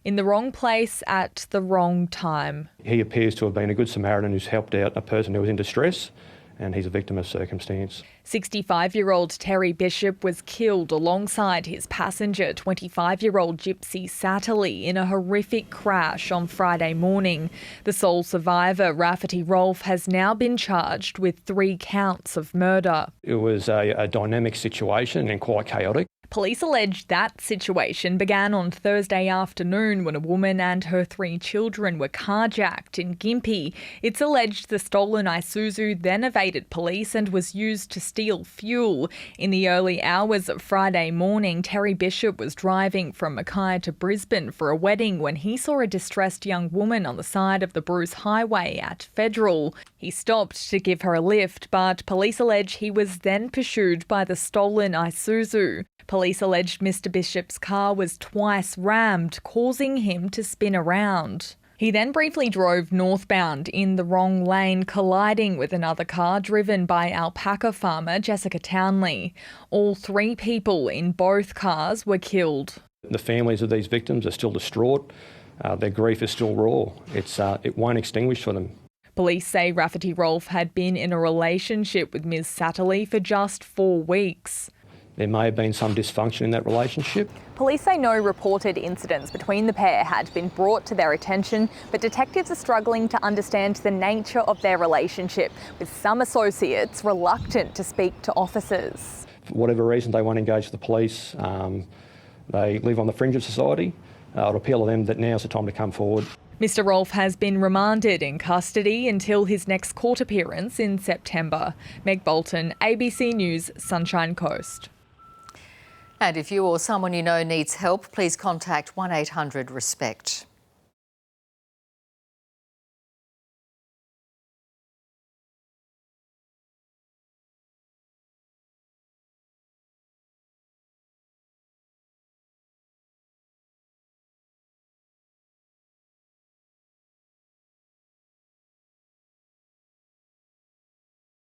in the wrong place at the wrong time. He appears to have been a good Samaritan who's helped out a person who was in distress, and he's a victim of circumstance. 65-year-old Terry Bishop was killed alongside his passenger, 25-year-old Gypsy Satterley, in a horrific crash on Friday morning. The sole survivor, Rafferty Rolfe, has now been charged with 3 counts of murder. It was a dynamic situation and quite chaotic. Police allege that situation began on Thursday afternoon when a woman and her 3 children were carjacked in Gympie. It's alleged the stolen Isuzu then evaded police and was used to steal fuel. In the early hours of Friday morning, Terry Bishop was driving from Mackay to Brisbane for a wedding when he saw a distressed young woman on the side of the Bruce Highway at Federal. He stopped to give her a lift, but police allege he was then pursued by the stolen Isuzu. Police alleged Mr Bishop's car was twice rammed, causing him to spin around. He then briefly drove northbound in the wrong lane, colliding with another car driven by alpaca farmer Jessica Townley. All 3 people in both cars were killed. The families of these victims are still distraught. Their grief is still raw. It won't extinguish for them. Police say Rafferty Rolfe had been in a relationship with Ms Satterley for just 4 weeks. There may have been some dysfunction in that relationship. Police say no reported incidents between the pair had been brought to their attention, but detectives are struggling to understand the nature of their relationship, with some associates reluctant to speak to officers. For whatever reason, they won't engage the police. They live on the fringe of society. I'd appeal to them that now's the time to come forward. Mr Rolfe has been remanded in custody until his next court appearance in September. Meg Bolton, ABC News, Sunshine Coast. And if you or someone you know needs help, please contact 1800 RESPECT.